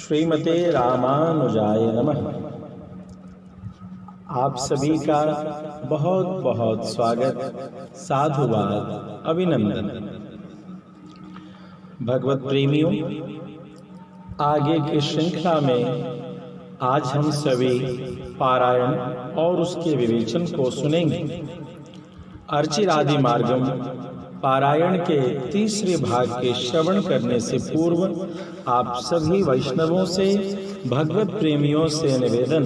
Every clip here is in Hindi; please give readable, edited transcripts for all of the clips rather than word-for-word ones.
श्रीमते रामानुजाय नमः। आप सभी का बहुत बहुत स्वागत, साधुवाद, अभिनंदन। भगवत प्रेमियों, आगे की श्रृंखला में आज हम सभी पारायण और उसके विवेचन को सुनेंगे। अर्चिरादि मार्गम पारायण के तीसरे भाग के श्रवण करने से पूर्व आप सभी वैष्णवों से, भगवत प्रेमियों से निवेदन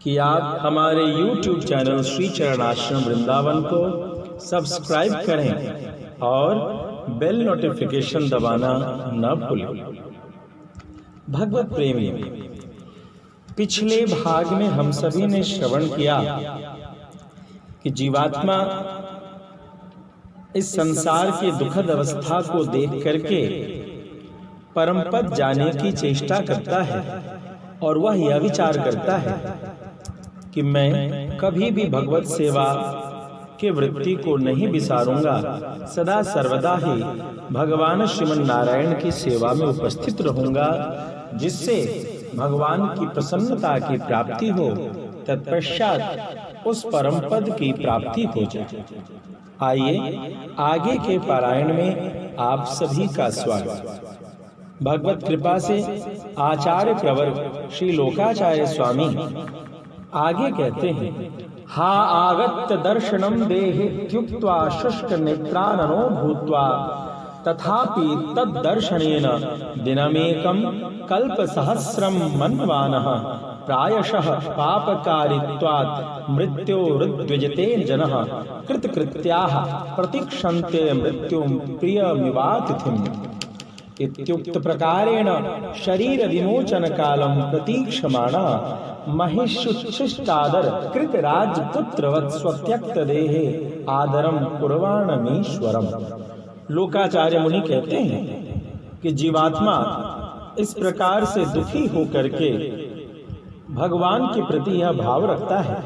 कि आप हमारे YouTube चैनल श्री चरणाश्रम वृंदावन को सब्सक्राइब करें और बेल नोटिफिकेशन दबाना न भूलें। भगवत प्रेमियों, पिछले भाग में हम सभी ने श्रवण किया कि जीवात्मा इस संसार के दुखद अवस्था को देख करके परम पद जाने की चेष्टा करता है और वह यह विचार करता है कि मैं कभी भी भगवत सेवा के वृत्ति को नहीं विसारूंगा, सदा सर्वदा ही भगवान श्रीमन नारायण की सेवा में उपस्थित रहूंगा, जिससे भगवान की प्रसन्नता की प्राप्ति हो, तत्पश्चात उस परम पद की प्राप्ति हो जाए। आइए आगे के पारायण में आप सभी का स्वागत। भगवत कृपा से आचार्य प्रवर श्री लोकाचार्य स्वामी आगे कहते हैं, हा आगत्य दर्शनम देहेत्युक्त्वा शुष्क नेत्राननो भूत्वा तथापि तद्दर्शनेन दिनमेकं कल्पसहस्रं मन्वानः प्रायशः पापकारित्वात् मृत्योरुद्विजते जनः कृतकृत्याः प्रतीक्षन्ते मृत्युं प्रियमिवातिथिम्। इत्युक्त प्रकारेण शरीर विमोचन कालं प्रतीक्षमाणा महिषुच्छिष्टादर कृत राजपुत्रवत् स्वत्यक्त देहे आदरम कुर्वाणमीश्वरम। लोकाचार्य मुनि कहते हैं कि जीवात्मा इस प्रकार से दुखी होकर के भगवान के प्रति यह भाव रखता है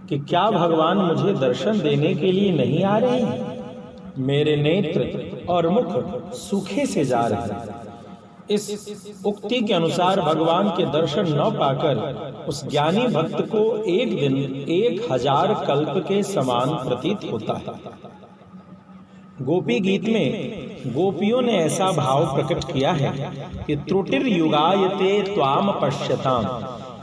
कि क्या भगवान मुझे दर्शन देने के लिए नहीं आ रहे हैं? मेरे नेत्र और मुख सूखे से जा रहे हैं। इस उक्ति के अनुसार भगवान के दर्शन न पाकर उस ज्ञानी भक्त को एक दिन 1000 कल्प के समान प्रतीत होता है। गोपी गीत में गोपियों ने ऐसा भाव प्रकट किया है कि त्रुटिर युगायते त्वाम पश्यताम।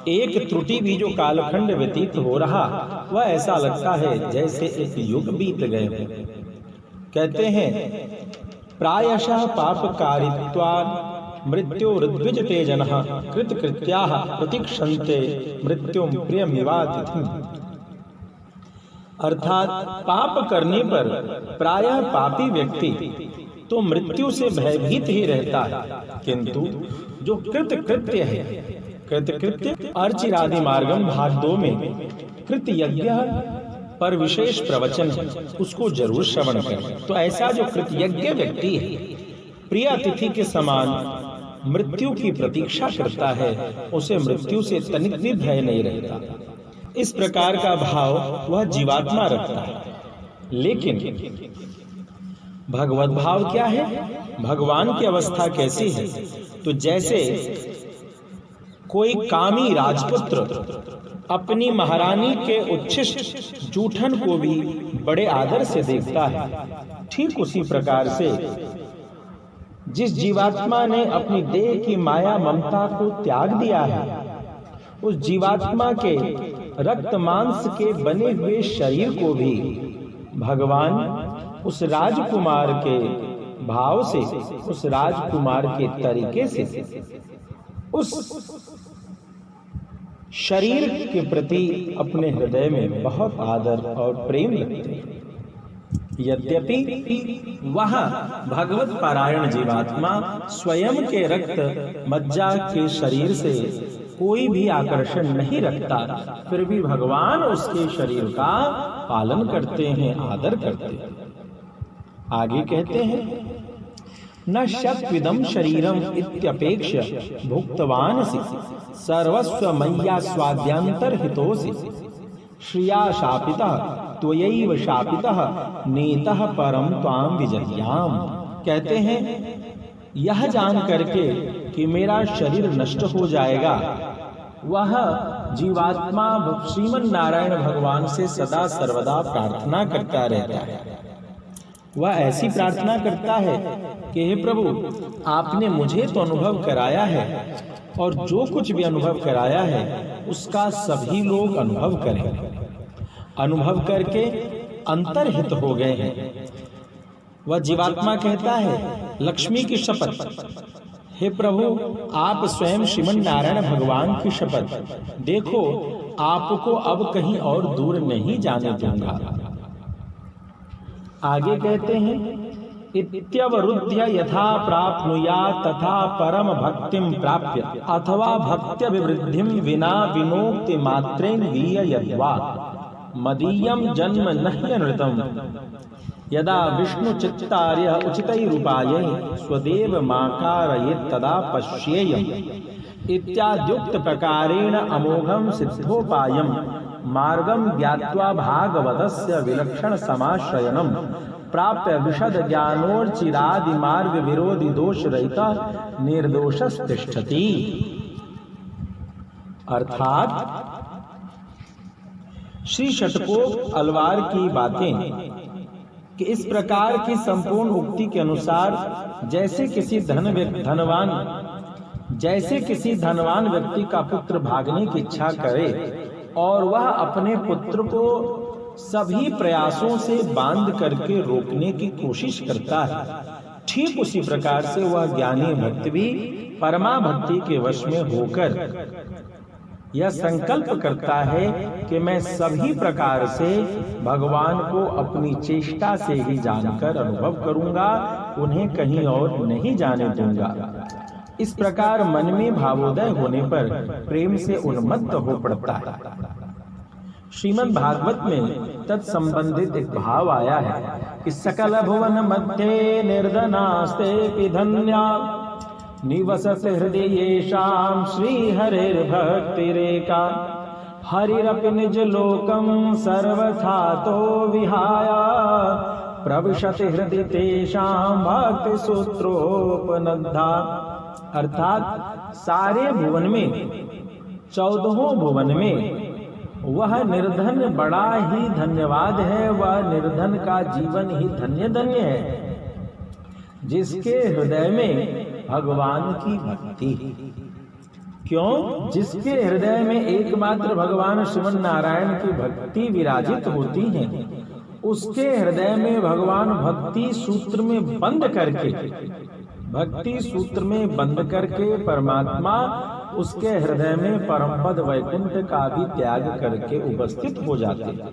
एक त्रुटि भी जो कालखंड व्यतीत हो रहा, वह ऐसा लगता है जैसे एक युग बीत गए हो। कहते हैं, प्रायशः पापकारित्वात् मृत्योरुद्विजते जनः कृतकृत्याः प्रतीक्षन्ते मृत्युं प्रियमिवातिथिम्। अर्थात पाप करने पर प्रायः पापी व्यक्ति तो मृत्यु से भयभीत ही रहता है, किंतु जो कृतकृत्य है, कृतकृत्य अर्चिरादि मार्गम भाग 2 में कृत यज्ञ पर विशेष प्रवचन है, उसको जरूर श्रवण करें। तो ऐसा जो कृतयज्ञ व्यक्ति है, प्रिय अतिथि के समान मृत्यु की प्रतीक्षा करता है, उसे मृत्यु से तनिक भी भय नहीं रहता। इस प्रकार का भाव वह जीवात्मा रखता है। लेकिन भगवत भाव क्या है? भगवान की अवस्था कैसी है? तो जैसे कोई कामी राजपुत्र अपनी महारानी के उच्छिष्ट जूठन को भी बड़े आदर से देखता है, ठीक उसी प्रकार से जिस जीवात्मा ने अपनी देह की माया ममता को त्याग दिया है, उस जीवात्मा के रक्त मांस के बने हुए शरीर को भी भगवान उस राजकुमार के भाव से, उस राजकुमार के तरीके से उस शरीर के प्रति अपने हृदय में बहुत आदर और प्रेम रखते हैं। यद्यपि वह भगवत पारायण जीवात्मा स्वयं के रक्त मज्जा के शरीर से कोई भी आकर्षण नहीं रखता, फिर भी भगवान उसके शरीर का पालन करते हैं, आदर करते हैं। आगे कहते हैं, न शक्विदम शरीरम इत्यपेक्ष भुक्तवानसि सर्वस्व मय्या स्वाद्यांतर हितोसि श्रिया शापितः त्वयैव शापितः नीतः परम त्वाम विजह्याम। कहते हैं यह जान करके कि मेरा शरीर नष्ट हो जाएगा, वह जीवात्मा श्रीमन नारायण भगवान से सदा सर्वदा प्रार्थना करता रहता है। वह ऐसी प्रार्थना करता है कि हे प्रभु, आपने मुझे तो अनुभव कराया है और जो कुछ भी अनुभव कराया है उसका सभी लोग अनुभव करें। अनुभव करके अंतर्हित हो गए हैं। वह जीवात्मा कहता है, लक्ष्मी की शपथ, हे प्रभु, आप स्वयं श्रीमन नारायण भगवान की शपथ, देखो आपको अब कहीं और दूर नहीं जाने दूंगा। आगे कहते हैं, इत्यवरुध्य यथा प्राप्नुयात् तथा परम भक्तिं प्राप्य अथवा भक्त्य विवृद्धिं विना विनोक्ति मात्रेण वीययद्वा मदीयं जन्म नह्यनृतम् यदा विष्णु चित्तार्य उचितैरुपायैः स्वदेव माकारयेत् तदा पश्येयम् इत्याद्युक्त प्रकारेण अमोघं सिद्धोपायं मार्गं ज्ञात्वा भागवतस्य विलक्षण समाश्रयणं प्राप्य विशद ज्ञानोर्चिरादि मार्ग विरोधी दोष रहिता निर्दोषस्तिष्ठति। अर्थात श्री षटकोप अलवार की बातें कि इस प्रकार की संपूर्ण उक्ति के अनुसार जैसे किसी धनवान व्यक्ति का पुत्र भागने की इच्छा करे और वह अपने पुत्र को सभी प्रयासों से बांध करके रोकने की कोशिश करता है, ठीक उसी प्रकार से वह ज्ञानी भक्त भी परमा भक्ति के वश में होकर यह संकल्प करता है कि मैं सभी प्रकार से भगवान को अपनी चेष्टा से ही जानकर अनुभव करूंगा, उन्हें कहीं और नहीं जाने दूंगा। इस प्रकार मन में भावोदय होने पर प्रेम से उन्मत्त हो पड़ता है। श्रीमद् भागवत में तत्संबंधित एक भाव आया है कि सकल भुवन मध्य निर्धनास्ते धन्या निवसत हृदयेषां श्री हरिर्भक्तिरेका हरिरपि निज लोकं सर्वथा तो विहाय प्रविशति हृदि तेषां भक्ति सूत्रोपनद्धा। अर्थात सारे भुवन में, 14 भुवन में वह निर्धन बड़ा ही धन्यवाद है। वह निर्धन का जीवन ही धन्य धन्य है जिसके हृदय में भगवान की भक्ति। क्यों? जिसके हृदय में एकमात्र भगवान श्रीमन नारायण की भक्ति विराजित होती है, उसके हृदय में भगवान भक्ति सूत्र में बंद करके परमात्मा उसके हृदय में परमपद वैकुंठ का भी त्याग करके उपस्थित हो जाते हैं।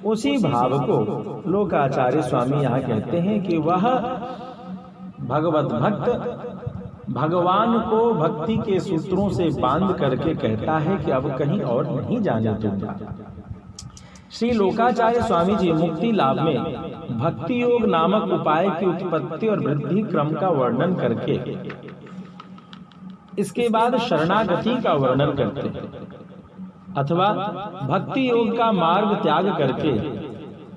उसी भाव को लोकाचार्य स्वामी यहाँ कहते हैं कि वह भगवत भक्त भगवान को भक्ति के सूत्रों से बांध करके कहता है कि अब कहीं और नहीं जाने दूंगा। श्री लोकाचार्य स्वामी जी मुक्ति लाभ में भक्ति योग नामक उपाय की उत्पत्ति और वृद्धि क्रम का वर्णन करके इसके बाद शरणागति का वर्णन करते हैं, अथवा भक्ति योग का मार्ग त्याग करके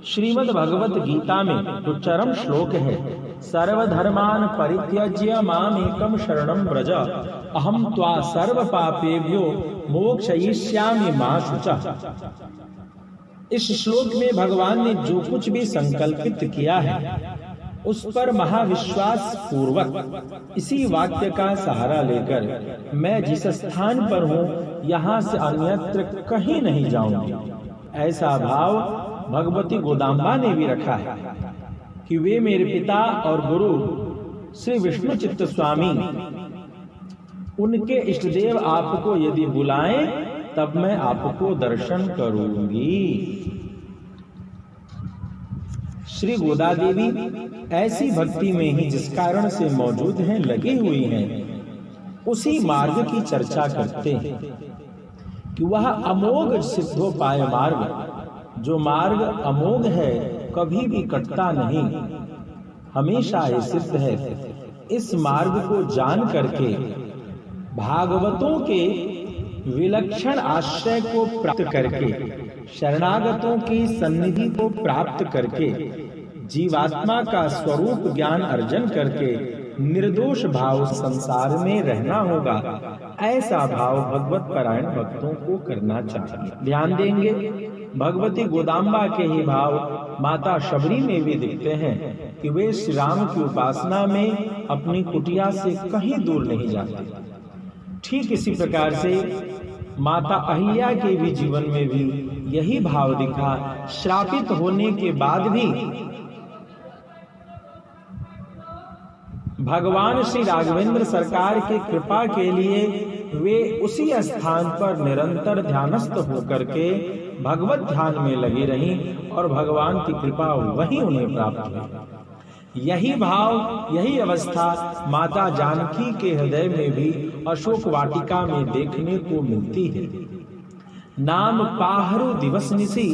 श्रीमद् भगवत गीता में जो चरम श्लोक है, सर्वधर्मान परित्यज्य मामेकं शरणं व्रज अहम त्वा सर्व पापेभ्यो मोक्षयिष्यामि मा शुचः। इस श्लोक में भगवान ने जो कुछ भी संकल्पित किया है उस पर महाविश्वास पूर्वक इसी वाक्य का सहारा लेकर मैं जिस स्थान पर हूँ यहाँ से अन्यत्र कहीं नहीं जाऊंगी, ऐसा भाव भगवती गोदाम्बा ने भी रखा है कि वे मेरे पिता और गुरु श्री विष्णु चित्त स्वामी, उनके इष्टदेव आपको यदि बुलाएं तब मैं आपको दर्शन करूंगी। श्री गोदा देवी ऐसी भक्ति में ही जिस कारण से मौजूद हैं, लगी हुई हैं, उसी मार्ग की चर्चा करते हैं कि वह अमोघ सिद्धोपाय मार्ग, जो मार्ग अमोघ है, कभी भी कटता नहीं, हमेशा ही सिद्ध है। इस मार्ग को जान करके भागवतों के विलक्षण आश्रय को प्राप्त करके, शरणागतों की सन्निधि को प्राप्त करके, जीवात्मा का स्वरूप ज्ञान अर्जन करके निर्दोष भाव संसार में रहना होगा। ऐसा भाव भगवत परायण भक्तों को करना चाहिए। ध्यान देंगे, भगवती गोदाम्बा के ही भाव माता शबरी में भी दिखते हैं कि वे श्री राम की उपासना में अपनी कुटिया से कहीं दूर नहीं जाते। ठीक इसी प्रकार से माता अहिल्या के भी जीवन में भी यही भाव दिखा। श्रापित होने के बाद भी भगवान श्री राघवेंद्र सरकार की कृपा के लिए वे उसी स्थान पर निरंतर ध्यानस्थ होकर के भगवत ध्यान में लगी रहीं और भगवान की कृपा वही उन्हें प्राप्त हुई। यही भाव, यही अवस्था माता जानकी के हृदय में भी अशोक वाटिका में देखने को मिलती है। नाम पाहरु दिवस निसी,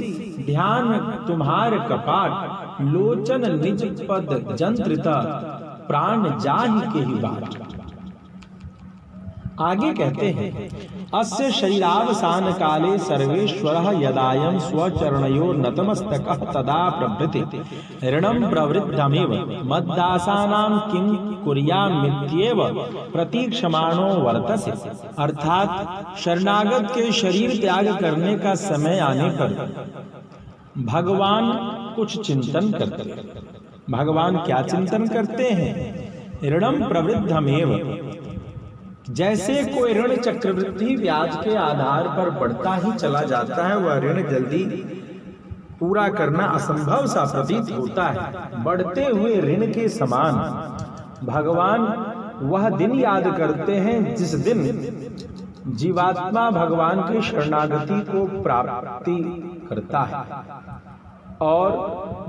ध्यान तुम्हार कपाट, लोचन निज पद जंत्रिता, प्राण जाहि के ही बाट। आगे कहते हैं, अस्य शरीरावसान काले सर्वेश्वरः यदायं स्वचरणयोः नतमस्तकः तदा प्रभृति ऋणं प्रवृद्धमेव मद्दासानां किं कुर्यामित्येव प्रतीक्षमाणो वर्तसे। अर्थात शरणागत के शरीर त्याग करने का समय आने पर भगवान कुछ चिंतन करते हैं। भगवान क्या चिंतन करते हैं? ऋणम प्रवृद्धमेव, जैसे कोई ऋण चक्रवृद्धि ब्याज के आधार पर बढ़ता ही चला जाता है, वह ऋण जल्दी पूरा करना असंभव सा प्रतीत होता है। बढ़ते हुए ऋण के समान भगवान वह दिन याद करते हैं जिस दिन जीवात्मा भगवान की शरणागति को प्राप्ति करता है, और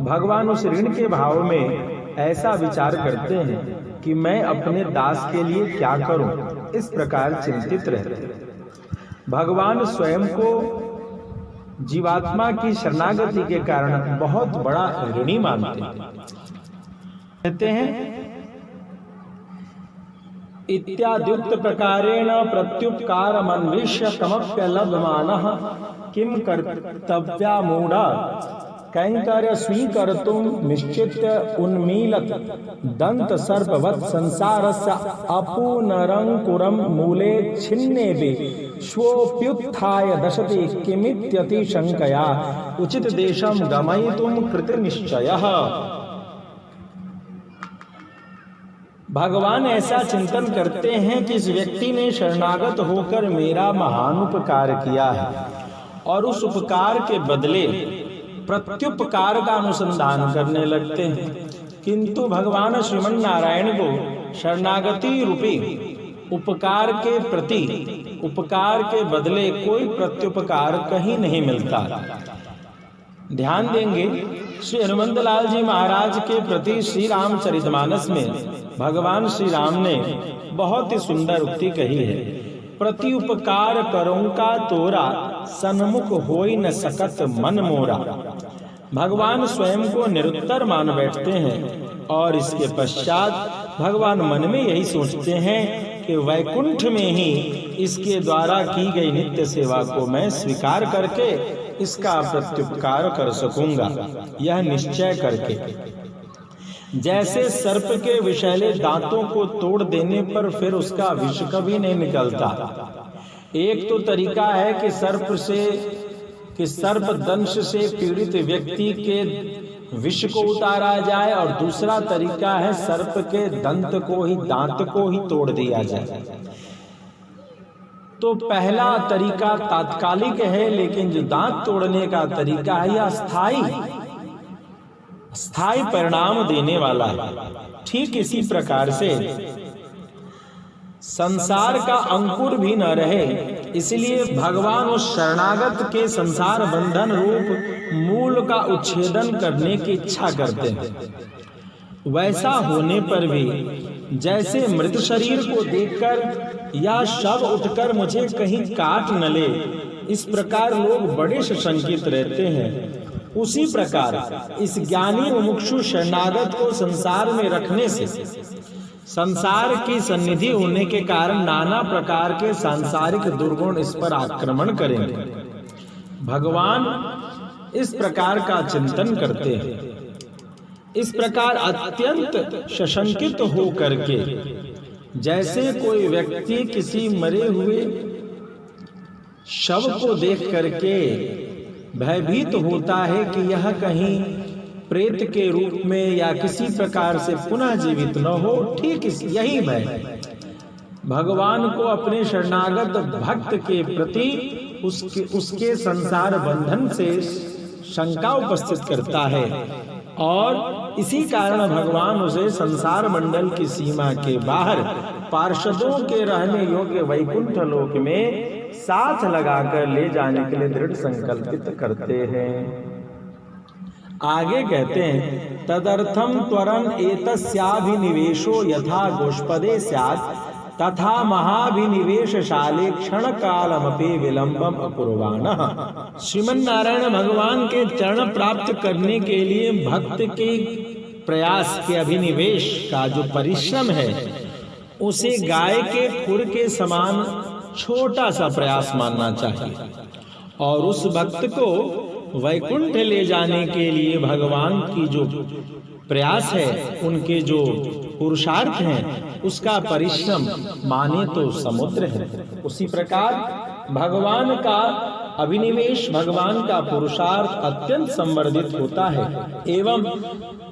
भगवान उस ऋण के भाव में ऐसा विचार करते हैं कि मैं अपने दास के लिए क्या करूं। इस प्रकार चिंतित रहते हैं। भगवान स्वयं को जीवात्मा की शरणागति के कारण बहुत बड़ा ऋणी मानते हैं। कहते हैं, इत्याद्युक्त प्रकारेण प्रत्युपकारमन्विष्य तमप्यलभमानः किं कर्तव्या मूढ़ा कैंकर्य स्वीकर्तुं निश्चित्य उन्मीलत दंत सर्पवत् संसारस्य अपुनरंकुरं मूले छिन्नेऽपि स्वोप्युत्थाय दशति किमित्यति शंकया उचित देशं गमयितुं कृतनिश्चयः। भगवान ऐसा चिंतन करते हैं कि इस व्यक्ति ने शरणागत होकर मेरा महान उपकार किया है और उस उपकार के बदले प्रत्युपकार का अनुसंधान करने लगते हैं, किंतु भगवान श्रीमन नारायण को शरणागति रूपी उपकार के प्रति उपकार के बदले कोई प्रत्युपकार कहीं नहीं मिलता। ध्यान देंगे, श्री हनुमंतलाल जी महाराज के प्रति श्री रामचरितमानस में भगवान श्री राम ने बहुत ही सुंदर उक्ति कही है, प्रति उपकार करूं का तोरा सन्मुख होई न सकत मन मोरा। भगवान स्वयं को निरुत्तर मान बैठते हैं और इसके पश्चात भगवान मन में यही सोचते हैं कि वैकुंठ में ही इसके द्वारा की गई नित्य सेवा को मैं स्वीकार करके इसका प्रत्युपकार कर सकूंगा, यह निश्चय करके। जैसे सर्प के विषैले दांतों को तोड़ देने पर फिर उसका विष कभी नहीं निकलता। एक तो तरीका है कि सर्प दंश से पीड़ित व्यक्ति के विष को उतारा जाए, और दूसरा तरीका है सर्प के दांत को ही तोड़ दिया जाए। तो पहला तरीका तात्कालिक है, लेकिन जो दांत तोड़ने का तरीका है यह स्थायी परिणाम देने वाला है। ठीक इसी प्रकार से संसार का अंकुर भी न रहे, इसलिए भगवान उस शरणागत के संसार बंधन रूप मूल का उच्छेदन करने की इच्छा करते हैं। वैसा होने पर भी जैसे मृत शरीर को देखकर या शव उठकर मुझे कहीं काट न ले, इस प्रकार लोग बड़े सशंकित रहते हैं, उसी प्रकार इस ज्ञानी मुमुक्षु शरणागत को संसार में रखने से संसार की सन्निधि होने के कारण नाना प्रकार के सांसारिक दुर्गुण इस पर आक्रमण करेंगे। भगवान इस प्रकार का चिंतन करते हैं। इस प्रकार अत्यंत सशंकित हो करके, जैसे कोई व्यक्ति किसी मरे हुए शव को देख करके भयभीत होता है कि यह कहीं प्रेत के रूप में या किसी प्रकार से पुनः जीवित न हो, ठीक यही भय भगवान को अपने शरणागत भक्त के प्रति उसके संसार बंधन से शंका उपस्थित करता है, और इसी कारण भगवान उसे संसार मंडल की सीमा के बाहर पार्षदों के रहने योग्य वैकुंठ लोक में साथ लगाकर ले जाने के लिए दृढ़ संकल्पित करते हैं। आगे कहते हैं, तदर्थम त्वरन एतस्याभिनिवेशो यथा गोष्पदे स्यात् तथा महाभिनिवेशशाले क्षण कालमपि विलंबम अकुर्वाणः। श्रीमन नारायण भगवान के चरण प्राप्त करने के लिए भक्त के प्रयास के अभिनिवेश का जो परिश्रम है, उसे गाय के खुर के समान छोटा सा प्रयास मानना चाहिए, और उस भक्त को वैकुंठ ले जाने के लिए भगवान की जो प्रयास है, उनके जो पुरुषार्थ हैं, उसका परिश्रम माने तो समुद्र है। उसी प्रकार भगवान का अभिनिवेश, भगवान का पुरुषार्थ अत्यंत संवर्धित होता है, एवं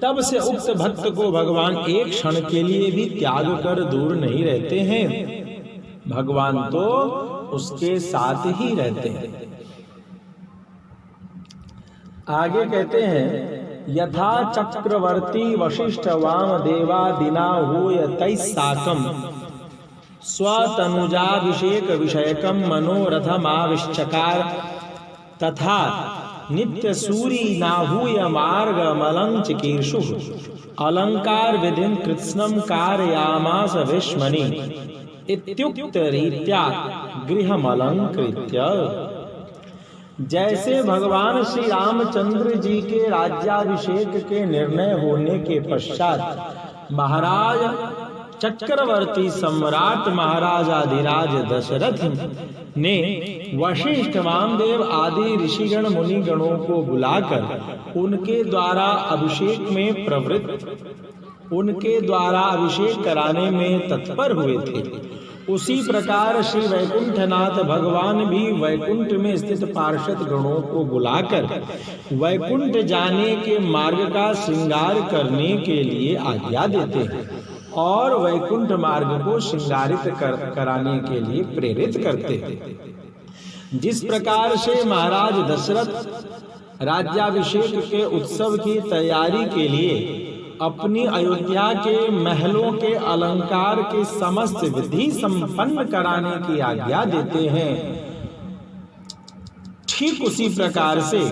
तब से उक्त भक्त को भगवान एक क्षण के लिए भी त्याग कर दूर नहीं रहते हैं, भगवान तो उसके साथ ही रहते हैं। आगे कहते हैं, यथा चक्रवर्ती वशिष्ठ वामदेवादिना हूय तैस्साकं स्वतनुजाभिषेक विषयकं मनोरथमाविश्चकार, तथा नित्य सूरी नाहूय मार्गमलं चिकीर्षुः अलंकार विधिं कृत्स्नं कारयामास विष्मनि इत्युक्त रीत्या गृहमलंकृत्य। जैसे भगवान श्री रामचंद्र जी के राज्याभिषेक के निर्णय होने के पश्चात महाराज चक्रवर्ती सम्राट महाराजाधिराज दशरथ ने वशिष्ठ वामदेव आदि ऋषिगण मुनिगणों को बुलाकर उनके द्वारा अभिषेक में प्रवृत्त, उनके द्वारा अभिषेक कराने में तत्पर हुए थे। उसी प्रकार श्री वैकुंठनाथ भगवान भी वैकुंठ में स्थित पार्षद गणों को बुलाकर वैकुंठ जाने के मार्ग का श्रृंगार करने के लिए आज्ञा देते हैं, और वैकुंठ मार्ग को श्रृंगारित कराने के लिए प्रेरित करते हैं। जिस प्रकार से महाराज दशरथ राज्याभिषेक के उत्सव की तैयारी के लिए अपनी अयोध्या के महलों के अलंकार के समस्त विधि संपन्न कराने की आज्ञा देते हैं, ठीक उसी प्रकार से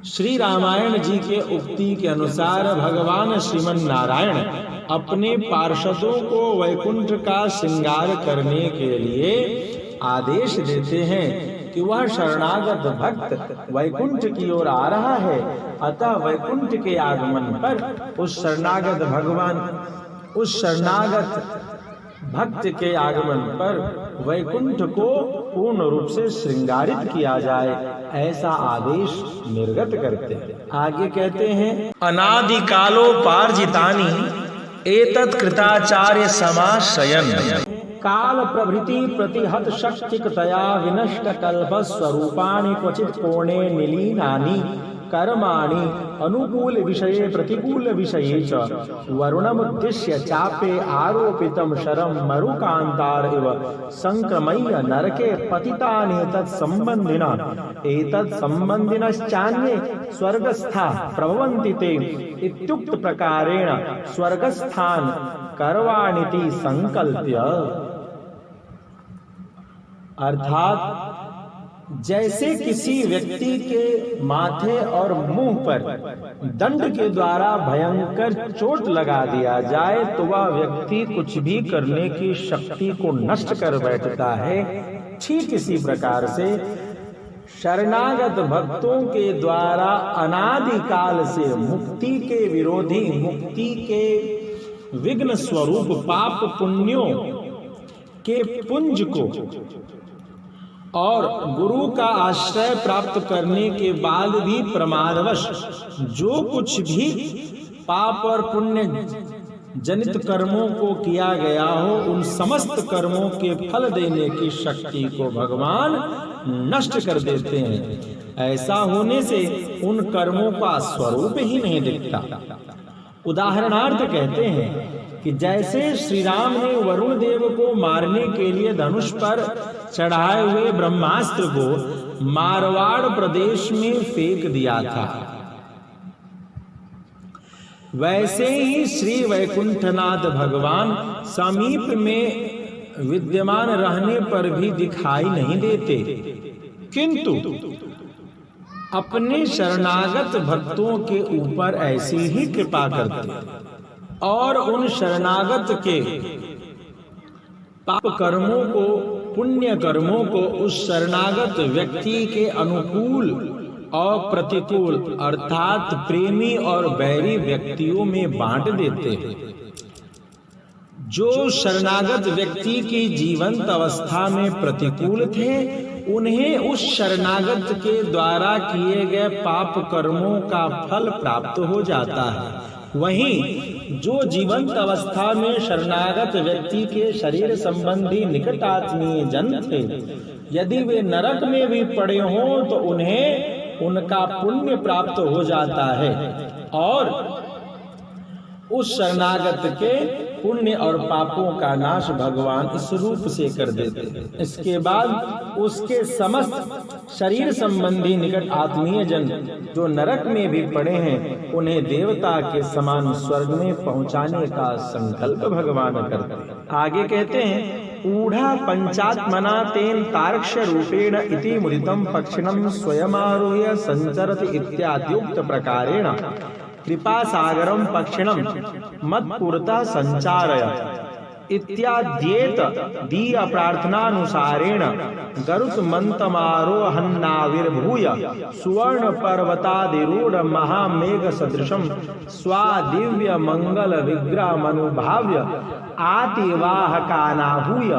श्री रामायण जी के उक्ति के अनुसार भगवान श्रीमन नारायण अपने पार्षदों को वैकुंठ का श्रृंगार करने के लिए आदेश देते हैं कि वह शरणागत भक्त वैकुंठ की ओर आ रहा है, अतः वैकुंठ के आगमन पर उस शरणागत भक्त के आगमन पर वैकुंठ को पूर्ण रूप से श्रृंगारित किया जाए, ऐसा आदेश निर्गत करते हैं। आगे कहते हैं, अनादि कालोपार्जितानि एतत् कृताचार्य समाश्रयन् काल प्रभृति प्रतिहत शक्तिकतया विनष्ट कल्प स्वरूपाणि क्वचित् कोणे निलीनानि कर्माणि अनुकूल विषये प्रतिकूल विषये च वरुणमुद्दिश्य चापे आरोपितं शरं मरुकान्तार इव संक्रमय्य नरके एतत् संबन्धिनश्चान्ये स्वर्गस्था प्रभवन्ति ते इत्युक्त प्रकारेण स्वर्गस्थान कर्वाणीति संकल्प्य। अर्थात जैसे किसी व्यक्ति के माथे और मुंह पर दंड के द्वारा भयंकर चोट लगा दिया जाए तो वह व्यक्ति कुछ भी करने की शक्ति को नष्ट कर बैठता है, ठीक इसी प्रकार से शरणागत भक्तों के द्वारा अनादिकाल से मुक्ति के विरोधी, मुक्ति के विघ्न स्वरूप पाप पुण्यों के पुंज को और गुरु का आश्रय प्राप्त करने के बाद भी प्रमादवश जो कुछ भी पाप और पुण्य जनित कर्मों को किया गया हो, उन समस्त कर्मों के फल देने की शक्ति को भगवान नष्ट कर देते हैं। ऐसा होने से उन कर्मों का स्वरूप ही नहीं दिखता। उदाहरणार्थ कहते हैं कि जैसे श्री राम ने वरुण देव को मारने के लिए धनुष पर चढ़ाए हुए ब्रह्मास्त्र को मारवाड़ प्रदेश में फेंक दिया था, वैसे ही श्री वैकुंठनाथ भगवान समीप में विद्यमान रहने पर भी दिखाई नहीं देते, किंतु अपने शरणागत भक्तों के ऊपर ऐसी ही कृपा करते और उन शरणागत के पाप कर्मों को, पुण्य कर्मों को उस शरणागत व्यक्ति के अनुकूल और प्रतिकूल अर्थात प्रेमी और बैरी व्यक्तियों में बांट देते हैं। जो शरणागत व्यक्ति की जीवंत अवस्था में प्रतिकूल थे, उन्हें उस शरणागत के द्वारा किए गए पाप कर्मों का फल प्राप्त हो जाता है। वहीं जो जीवंत अवस्था में शरणागत व्यक्ति के शरीर संबंधी निकट आत्मीय जन थे, यदि वे नरक में भी पड़े हों तो उन्हें उनका पुण्य प्राप्त हो जाता है और उस शरणागत के पुण्य और पापों का नाश भगवान इस रूप से कर देते हैं। इसके बाद उसके समस्त शरीर संबंधी निकट आत्मीय जन जो नरक में भी पड़े हैं, उन्हें देवता के समान स्वर्ग में पहुंचाने का संकल्प भगवान करते हैं। आगे कहते हैं, ऊढ़ा पंचात्मना तेन तार्क्ष रूपेण इति मुदितं पक्षिणं स्वयमारुह्य संचरति इत्याद्युक्त प्रकारेण कृपा सागरं पक्षिणं मत्पुरतः संचारय इत्याद्येत दीय प्रार्थनानुसारेण गरुत मंतमारोहन्नाविर्भूय सुवर्ण पर्वतादिरूढ़ महामेघ सदृशं स्वादिव्य मंगल विग्रहमनुभाव्य आतिवाहकानाहूय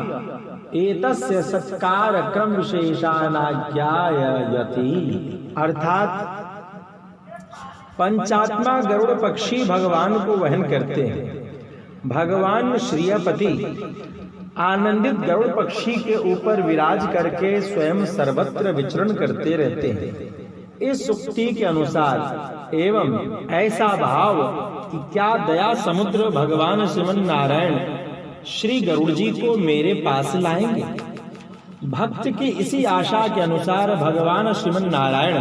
एतस्य सत्कार क्रम विशेषानाज्ञायति। अर्थात पंचात्मा गरुड़ पक्षी भगवान को वहन करते हैं। भगवान श्रीयपति आनंदित गरुड़ पक्षी के ऊपर विराज करके स्वयं सर्वत्र विचरण करते रहते हैं। इस उक्ति के अनुसार एवं ऐसा भाव कि क्या दया समुद्र भगवान श्रीमन नारायण श्री गरुड़ जी को मेरे पास लाएंगे। भक्त की इसी आशा के अनुसार भगवान श्रीमन नारायण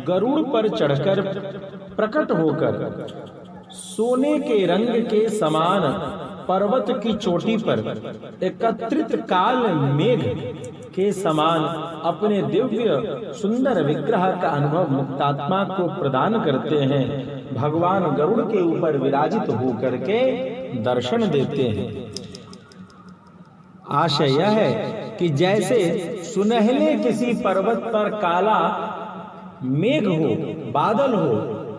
गरुड़ पर चढ़कर प्रकट होकर सोने के रंग के समान पर्वत की चोटी पर एकत्रित काल मेघ के समान अपने दिव्य सुंदर विग्रह का अनुभव मुक्तात्मा को प्रदान करते हैं। भगवान गरुड़ के ऊपर विराजित होकर के दर्शन देते हैं। आशय यह है कि जैसे सुनहले किसी पर्वत पर काला मेघ हो, बादल हो,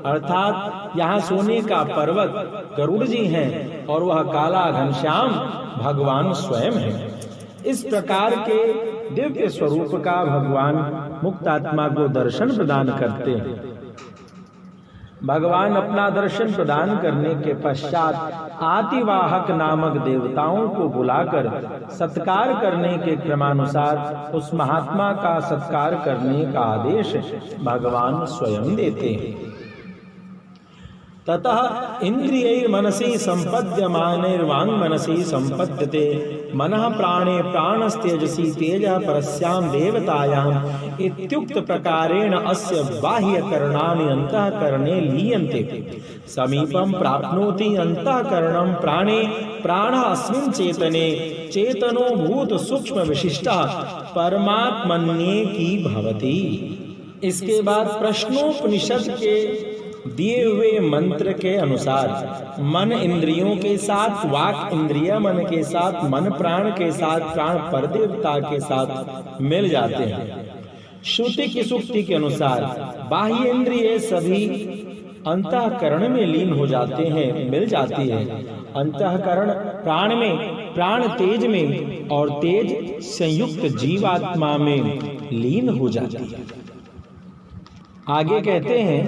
अर्थात यहाँ सोने का पर्वत गरुड़ जी हैं और वह काला घनश्याम भगवान स्वयं है। इस प्रकार के दिव्य स्वरूप का भगवान मुक्तात्मा को दर्शन प्रदान करते हैं। भगवान अपना दर्शन प्रदान करने के पश्चात आतिवाहक नामक देवताओं को बुलाकर सत्कार करने के क्रमानुसार उस महात्मा का सत्कार करने का आदेश भगवान स्वयं देते हैं। ततः इंद्रियै मनसि संपद्यमानैर्वांग मनसि संपद्यते मनः प्राणे प्राणस्तेजसि तेजः परस्यां देवतायाम् इत्युक्त प्रकारेण अस्य बाह्यकरणानि अन्तःकरणे लीयन्ते समीपं प्राप्नोति अन्तःकरणं प्राणे प्राणः अस्मिन् चेतने चेतनो भूत सूक्ष्म विशिष्टः परमात्मन्ये की भवति। इसके बाद प्रश्नोपनिषद के दिए हुए मंत्र के अनुसार मन इंद्रियों के साथ, वाक इंद्रिय मन के साथ, मन प्राण के साथ, प्राण परदेवता के साथ मिल जाते हैं। श्रुति की सूक्ति के अनुसार बाह्य इंद्रिय सभी अंतःकरण में लीन हो जाते हैं, मिल जाती है। अंतःकरण प्राण में प्राण तेज में और तेज संयुक्त जीवात्मा में लीन हो जाती है। आगे कहते हैं,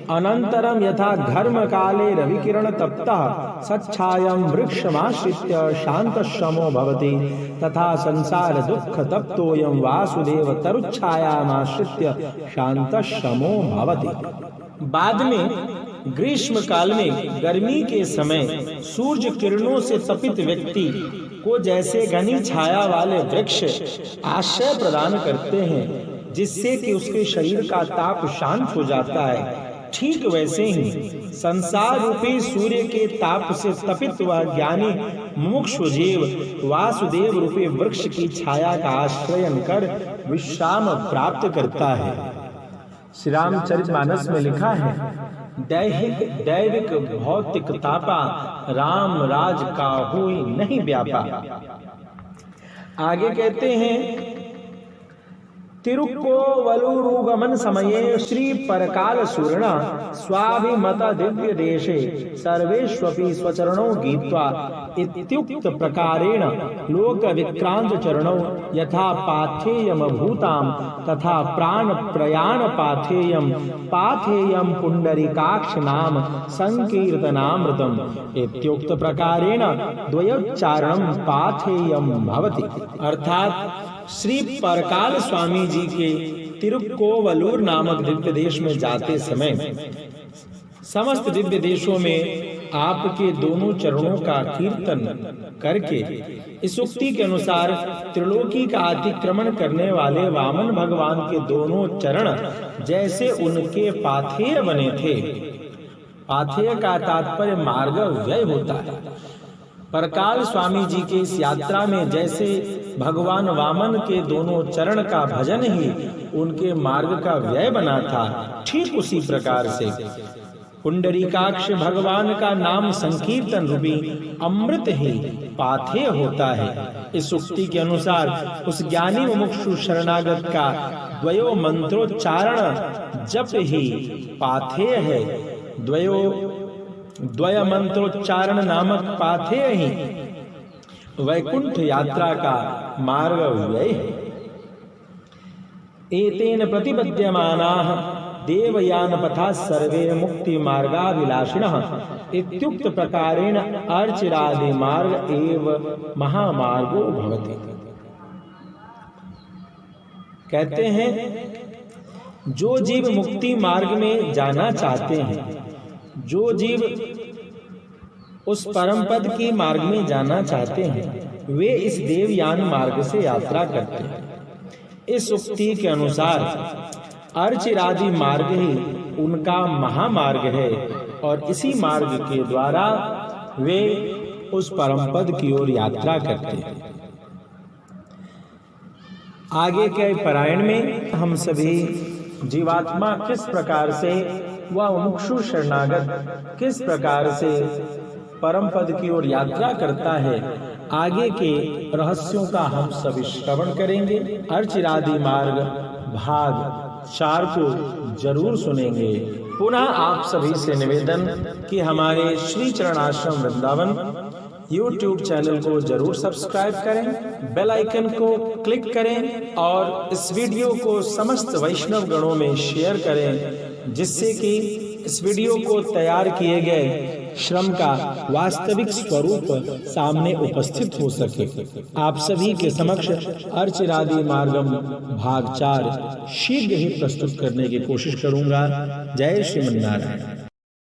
अनंतरम यथा घर्म काले रविकिरण तप्तः सच्छायं वृक्षमाश्रित्य शांत शमो भवति तथा संसार दुख तप्तोयं वासुदेव तरुच्छायामाश्रित्य शांत शमो भवति। बाद में ग्रीष्म काल में गर्मी के समय सूर्य किरणों से तपित व्यक्ति को जैसे घनी छाया वाले वृक्ष आश्रय प्रदान करते हैं जिससे कि उसके शरीर का ताप शांत हो जाता है, ठीक वैसे ही संसार रूपी सूर्य के ताप से तपित वह ज्ञानी मुमुक्षु जीव वासुदेव रूपी वृक्ष की छाया का आश्रयन कर विश्राम प्राप्त करता है। श्री रामचरितमानस में लिखा है, दैविक भौतिक तापा राम राज का होई नहीं व्यापा। आगे कहते हैं, तिरुक्कोवलुरुगमन समये श्री परकाल सूर्णा स्वाभिमत दिव्य देशे सर्वेष्वपि स्वचरणौ गीत्वा इत्युक्त प्रकारेण लोक विक्रांत चरणौ यथा पाथेयम भूताम तथा प्राण प्रयाण पाथेयम पुंडरीकाक्ष नाम संकीर्तनामृतम इत्युक्त प्रकारेण द्वयोच्चारणं पाथेयम भवति। अर्थात श्री परकाल स्वामी जी के तिरुक्कोवलूर नामक दिव्य देश में जाते समय समस्त दिव्य देशों में आपके दोनों चरणों का कीर्तन करके इस उक्ति के अनुसार त्रिलोकी का अतिक्रमण करने वाले वामन भगवान के दोनों चरण जैसे उनके पाथेय बने थे। पाथेय का तात्पर्य मार्ग व्यय होता है। परकाल स्वामी जी की इस यात्रा में जैसे भगवान वामन के दोनों चरण का भजन ही उनके मार्ग का व्यय बना था, ठीक उसी प्रकार से पुंडरीकाक्ष भगवान का नाम संकीर्तन रूपी अमृत ही पाथेय होता है। इस उक्ति के अनुसार उस ज्ञानी मुमुक्षु शरणागत का द्वयो मंत्रोच्चारण जप ही पाथेय है। द्वय मंत्रोच्चारण नामक पाथेय ही वैकुंठ यात्रा का मार्ग व्यय है। एतेन प्रतिपद्यमानाः देवयान पथा सर्वे मुक्ति मार्गाभिलाषिणः इत्युक्त प्रकारेण अर्चिरादि मार्ग एव महामार्गो भवति। कहते हैं, जो जीव मुक्ति मार्ग में जाना चाहते हैं, जो जीव उस परम पद की मार्ग में जाना चाहते हैं, वे इस देवयान मार्ग से यात्रा करते हैं। इस उक्ति के अनुसार अर्चिरादि मार्ग ही उनका महामार्ग है और इसी मार्ग के द्वारा वे उस परम पद की ओर यात्रा करते हैं। आगे के पारायण में हम सभी जीवात्मा किस प्रकार से वह मुमुक्षु शरणागत किस प्रकार से परम पद की ओर यात्रा करता है, आगे के रहस्यों का हम सभी श्रवण करेंगे। अर्चिरादि मार्ग भाग 4 को जरूर सुनेंगे। पुनः आप सभी से निवेदन कि हमारे श्री चरणाश्रम वृंदावन YouTube चैनल को जरूर सब्सक्राइब करें, बेल आइकन को क्लिक करें और इस वीडियो को समस्त वैष्णव गणों में शेयर करें, जिससे कि इस वीडियो को तैयार किए गए श्रम का वास्तविक स्वरूप सामने उपस्थित हो सके। आप सभी के समक्ष अर्चिरादि मार्गम भाग 4 शीघ्र ही प्रस्तुत करने की कोशिश करूंगा। जय श्रीमन्नारायण।